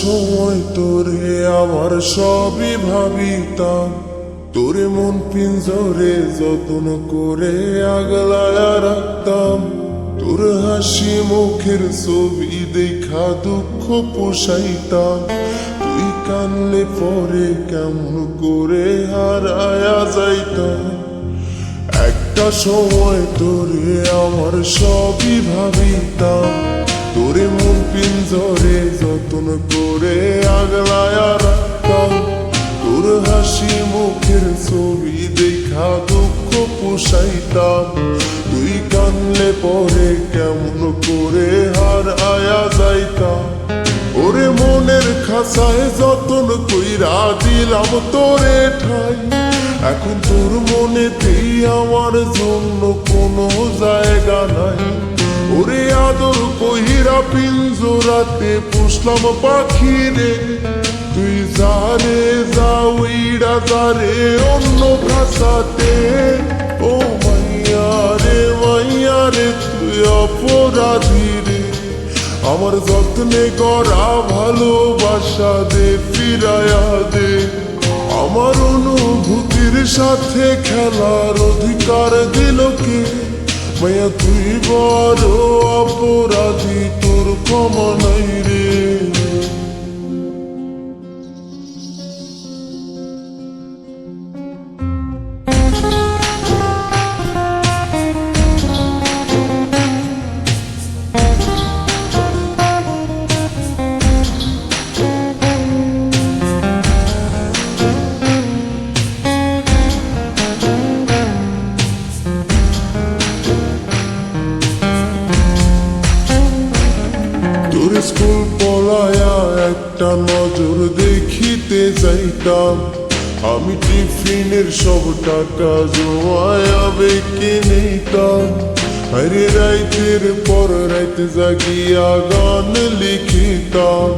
সময় তোরে আমার সবই ভাবিতাম, তোরে মন পিঞ্জরে যত্ন করে আগলায়া রাখতাম। তোর হাসি মুখের ছবি দেখা দুঃখ পোষাইতাম। তুই কানলে পরে কেমন করে হারায়া যাইতাম। একটা সময় তোরে আমার সবই ভাবিতাম, তোরে মন পিঞ্জরে যত্ন করে আগলায়া রাখতাম। তোর হাসি মুখের ছবি দেখা দুঃখ পোষাইতাম। তুই কানলে পরে কেমন করে হারায়া যাইতাম। ওরে মনের খাঁচায় যতন কইরা দিলাম তোরে ঠাই, এখন তোর মনেতেই আমার জন্য কোনো জায়গা নাই। ওরে আদর কইরা পিঞ্জরাতে পুষলাম পাখি রে, তুই যারে যাওইরা যারে অন্য খাঁচাতে। ও মাইয়া রে তুই অপরাধী রে, আমার যত্নে গড়া ভালোবাসা দে ফিরায়া দে। আমার অনুভূতির সাথে খেলার অধিকার দিল কে? মাইয়া তুই বড় অপরাধী, তোর ক্ষমা নাই রে। তোর স্কুল পলায়া একটা নজর দেখিতে যাইতাম। আমি টিফিনের সব টাকা জমায়া বেঁকে নিতাম। আরে রাইতের পর রাইত জাগিয়া গান লিখিতাম।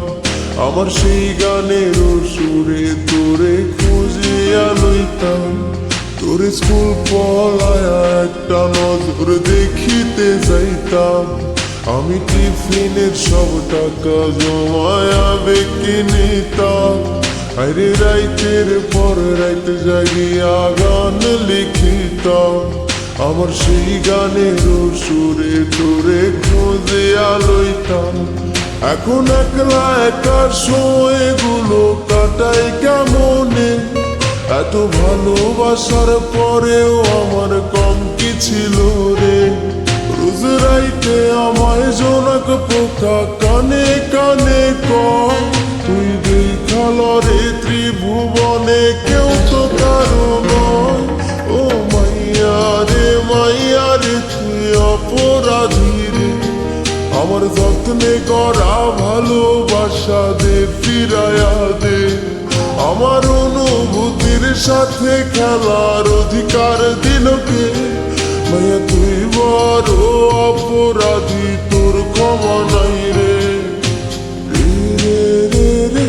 আমার সেই গানের সুরে তোরে খুঁজিয়া লইতাম। তোর স্কুল পলায়া একটা নজর দেখিতে যাইতাম। আমি টিফিনের সব টাকা জমায়া বেঁকে নিতাম। আরে রাইতের পর রাইত জাগিয়া গান লিখিতাম। আমার সেই গানের সুরে তোরে খুঁজিয়া লইতাম। এখন একলা একার সময়গুলো কাটাই কেমনে? এত ভালোবাসার পরেও আমার কম কি ছিল রে? রোজ রাইতে আমায় জোনাক পোকা কানে কানে কয়, তুই দেখাল রে ত্রিভুবনে কেউ তো কারো নয়। ও মাইয়া রে তুই অপরাধী রে, আমার যত্নে গড়া ভালোবাসা দে ফিরায়া দে। আমার অনুভূতির সাথে খেলার অধিকার দিল কে? মাইয়া তুই বড় অপরাধী, তোর ক্ষমা নাই রে। রে রে রে রে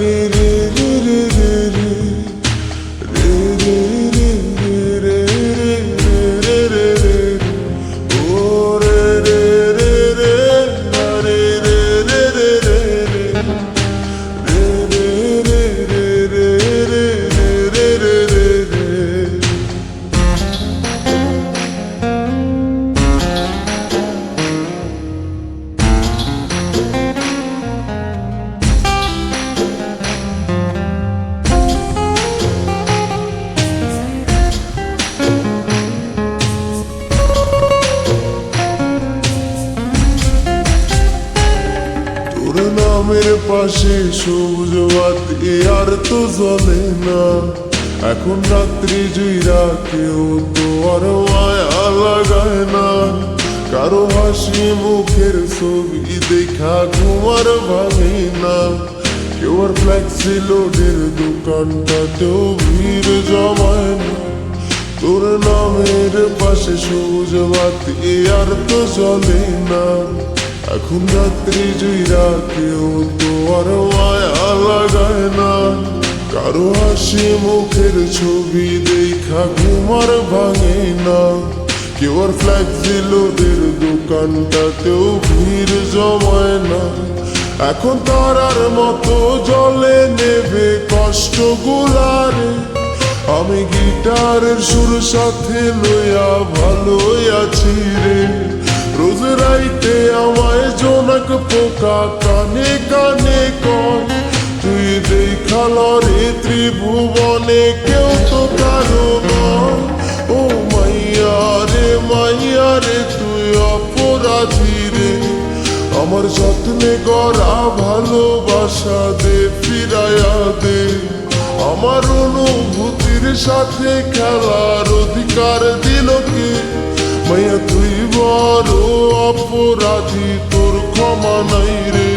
রে রে রে রে রে রে রে রে রে রে রে ও রে রে রে রে রে রে রে রে রে নামের পাশে সবুজ বাতি আর তো জ্বলে না। এখন রাত্রি জুইরা কেউ তো আর মায়া লাগায় না। কারো হাসি মুখের ছবি দেখা ঘুমার ভাঙে না। কেউ আর ফ্লেক্সি লোডের দোকানটাতেও ভিড় জমায় না। তোর নামের পাশে সবুজ বাতি আর তো জ্বলে না। এখন রাত্রি জুইরা কেউ তো আর মায়া লাগায় না। কারো হাসি মুখের ছবি দেখা ঘুমার ভাঙে না। কেউ আর ফ্লেক্সি লোডের দোকানটাতেও ভিড় জমায় না। এখন তারার মতো জলে নেবে কষ্ট গুলারে। আমি গিটারের সুর সাথে লইয়া ভালোই আছি রে। রোজ রাইতে আমায় জোনাক পোকা কানে কানে কয়, তুই দেখাল রে ত্রিভুবনে কেউ তো কারো নয়। ও মাইয়া রে তুই অপরাধী রে। আমার যত্নে গড়া ভালোবাসা দে ফিরাইয়া দে। আমার অনুভূতির সাথে খেলার অধিকার দিল কে? মাইয়া তুই বড় অপরাধী, তোর ক্ষমা নাই রে।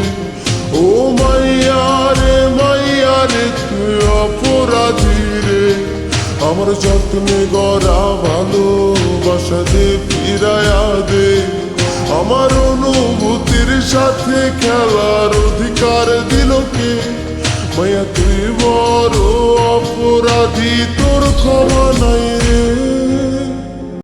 ও মাইয়া রে তুই অপরাধী রে। আমার যত্নে গড়া ভালোবাসা দে ফিরাইয়া দে। আমার অনুভূতির সাথে খেলার অধিকার দিল কে? মাইয়া তুই বড় অপরাধী, তোর ক্ষমা নাই